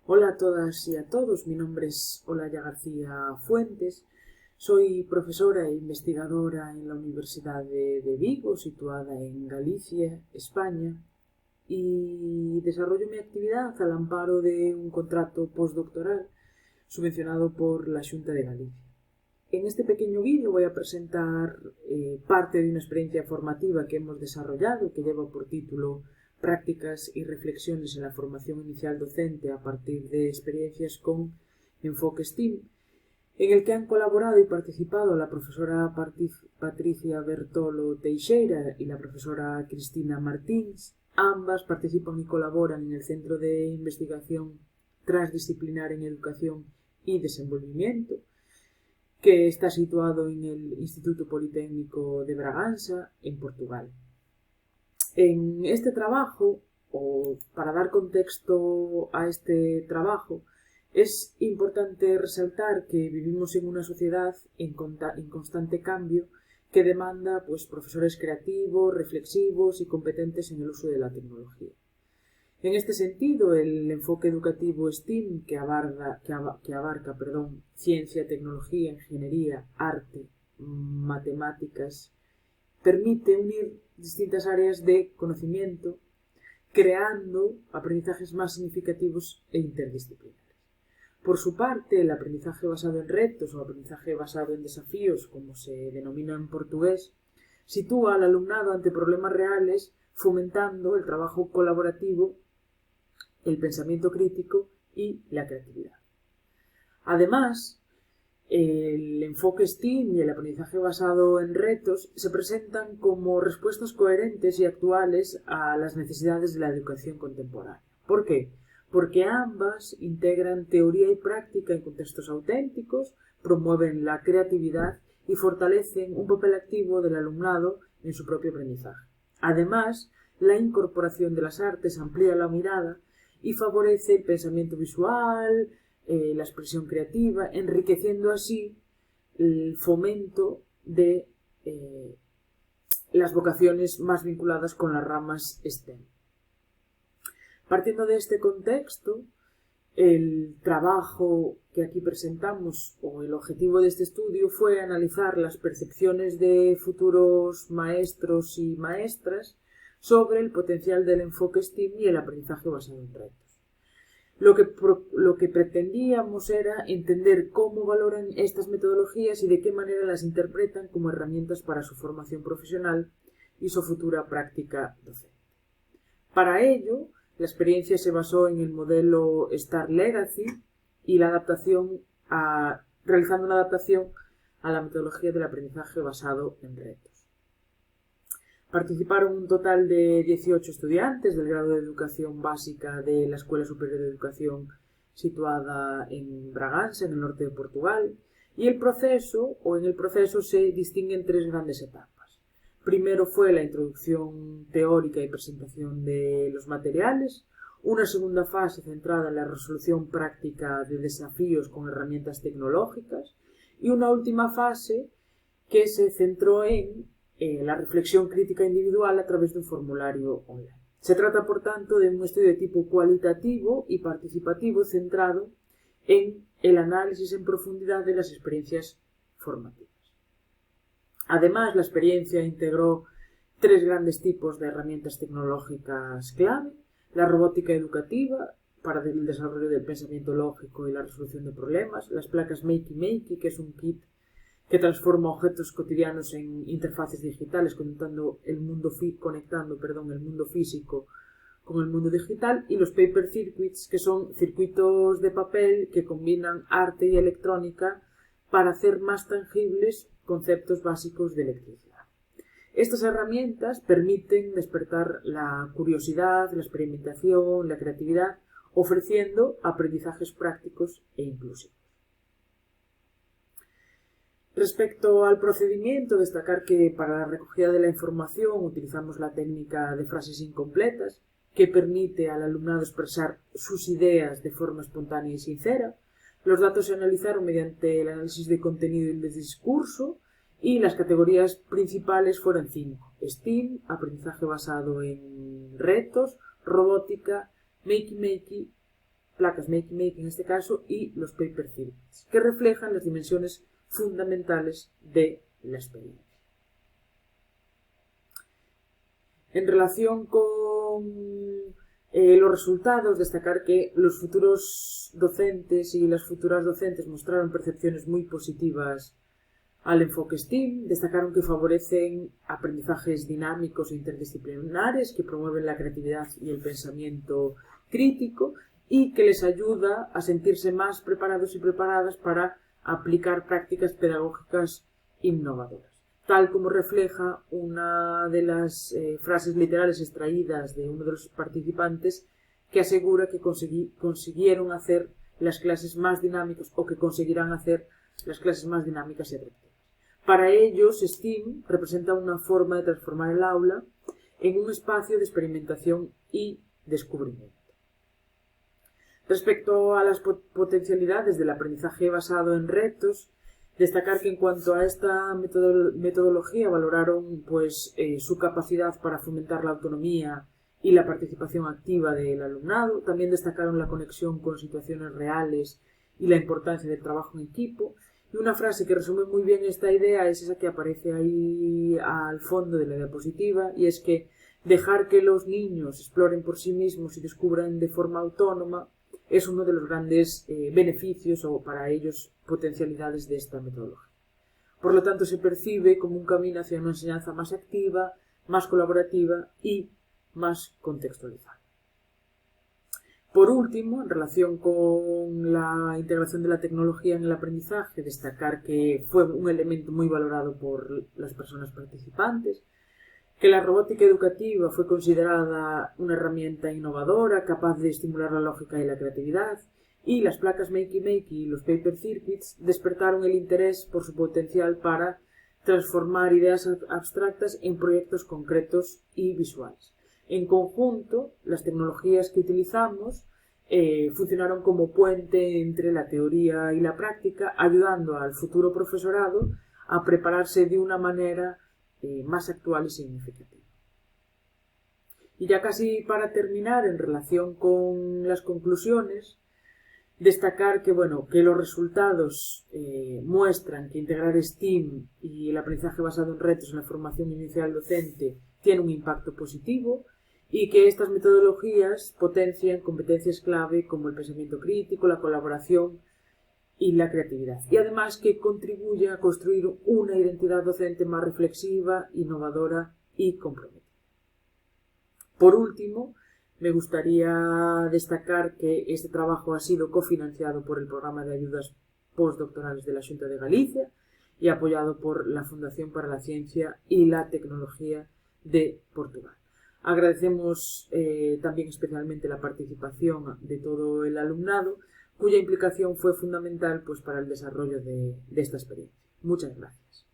Hola a todas y a todos, mi nombre es Olaya García Fuentes, soy profesora e investigadora en la Universidad de Vigo, situada en Galicia, España, y desarrollo mi actividad al amparo de un contrato postdoctoral subvencionado por la Xunta de Galicia. En este pequeño vídeo voy a presentar parte de una experiencia formativa que hemos desarrollado, que lleva por título Prácticas y reflexiones en la formación inicial docente a partir de experiencias con enfoque STEAM, en el que han colaborado y participado la profesora Patricia Bertolo Teixeira y la profesora Cristina Martins. Ambas participan y colaboran en el Centro de Investigación Transdisciplinar en Educación y Desenvolvimiento, que está situado en el Instituto Politécnico de Braganza, en Portugal. En este trabajo, o para dar contexto a este trabajo, es importante resaltar que vivimos en una sociedad en constante cambio que demanda profesores creativos, reflexivos y competentes en el uso de la tecnología. En este sentido, el enfoque educativo STEAM, que abarca ciencia, tecnología, ingeniería, arte, matemáticas, permite unir distintas áreas de conocimiento, creando aprendizajes más significativos e interdisciplinares. Por su parte, el aprendizaje basado en retos o aprendizaje basado en desafíos, como se denomina en portugués, sitúa al alumnado ante problemas reales, fomentando el trabajo colaborativo, el pensamiento crítico y la creatividad. Además, el enfoque STEAM y el aprendizaje basado en retos se presentan como respuestas coherentes y actuales a las necesidades de la educación contemporánea. ¿Por qué? Porque ambas integran teoría y práctica en contextos auténticos, promueven la creatividad y fortalecen un papel activo del alumnado en su propio aprendizaje. Además, la incorporación de las artes amplía la mirada y favorece el pensamiento visual, la expresión creativa, enriqueciendo así el fomento de las vocaciones más vinculadas con las ramas STEM. Partiendo de este contexto, el trabajo que aquí presentamos, o el objetivo de este estudio, fue analizar las percepciones de futuros maestros y maestras sobre el potencial del enfoque STEAM y el aprendizaje basado en retos. Lo que pretendíamos era entender cómo valoran estas metodologías y de qué manera las interpretan como herramientas para su formación profesional y su futura práctica docente. Para ello, la experiencia se basó en el modelo Star Legacy y realizando una adaptación a la metodología del aprendizaje basado en retos. Participaron un total de 18 estudiantes del grado de Educación Básica de la Escuela Superior de Educación situada en Braganza, en el norte de Portugal, y en el proceso se distinguen tres grandes etapas. Primero fue la introducción teórica y presentación de los materiales, una segunda fase centrada en la resolución práctica de desafíos con herramientas tecnológicas y una última fase que se centró en la reflexión crítica individual a través de un formulario online. Se trata, por tanto, de un estudio de tipo cualitativo y participativo centrado en el análisis en profundidad de las experiencias formativas. Además, la experiencia integró tres grandes tipos de herramientas tecnológicas clave: la robótica educativa, para el desarrollo del pensamiento lógico y la resolución de problemas; las placas Makey Makey, que es un kit que transforma objetos cotidianos en interfaces digitales, conectando el mundo físico con el mundo digital; y los paper circuits, que son circuitos de papel que combinan arte y electrónica para hacer más tangibles conceptos básicos de electricidad. Estas herramientas permiten despertar la curiosidad, la experimentación, la creatividad, ofreciendo aprendizajes prácticos e inclusivos. Respecto al procedimiento, destacar que para la recogida de la información utilizamos la técnica de frases incompletas, que permite al alumnado expresar sus ideas de forma espontánea y sincera. Los datos se analizaron mediante el análisis de contenido y el discurso, y las categorías principales fueron 5: STEAM, aprendizaje basado en retos; robótica; Makey Makey; placas Makey en este caso y los paper circuits, que reflejan las dimensiones fundamentales de la experiencia. En relación con los resultados, destacar que los futuros docentes y las futuras docentes mostraron percepciones muy positivas al enfoque STEAM, destacaron que favorecen aprendizajes dinámicos e interdisciplinares, que promueven la creatividad y el pensamiento crítico y que les ayuda a sentirse más preparados y preparadas para aplicar prácticas pedagógicas innovadoras, tal como refleja una de las frases literales extraídas de uno de los participantes, que asegura que consiguieron hacer las clases más dinámicas o que conseguirán hacer las clases más dinámicas y atractivas. Para ellos, STEAM representa una forma de transformar el aula en un espacio de experimentación y descubrimiento. Respecto a las potencialidades del aprendizaje basado en retos, destacar que en cuanto a esta metodología valoraron su capacidad para fomentar la autonomía y la participación activa del alumnado. También destacaron la conexión con situaciones reales y la importancia del trabajo en equipo. Y una frase que resume muy bien esta idea es esa que aparece ahí al fondo de la diapositiva, y es que dejar que los niños exploren por sí mismos y descubran de forma autónoma es uno de los grandes beneficios o para ellos potencialidades de esta metodología. Por lo tanto, se percibe como un camino hacia una enseñanza más activa, más colaborativa y más contextualizada. Por último, en relación con la integración de la tecnología en el aprendizaje, destacar que fue un elemento muy valorado por las personas participantes, que la robótica educativa fue considerada una herramienta innovadora, capaz de estimular la lógica y la creatividad, y las placas Makey y los paper circuits despertaron el interés por su potencial para transformar ideas abstractas en proyectos concretos y visuales. En conjunto, las tecnologías que utilizamos funcionaron como puente entre la teoría y la práctica, ayudando al futuro profesorado a prepararse de una manera más actual y significativa. Y ya casi para terminar, en relación con las conclusiones, destacar que los resultados muestran que integrar STEAM y el aprendizaje basado en retos en la formación inicial docente tiene un impacto positivo, y que estas metodologías potencian competencias clave como el pensamiento crítico, la colaboración y la creatividad, y además que contribuye a construir una identidad docente más reflexiva, innovadora y comprometida. Por último, me gustaría destacar que este trabajo ha sido cofinanciado por el Programa de Ayudas Postdoctorales de la Xunta de Galicia y apoyado por la Fundación para la Ciencia y la Tecnología de Portugal. Agradecemos también especialmente la participación de todo el alumnado, cuya implicación fue fundamental para el desarrollo de esta experiencia. Muchas gracias.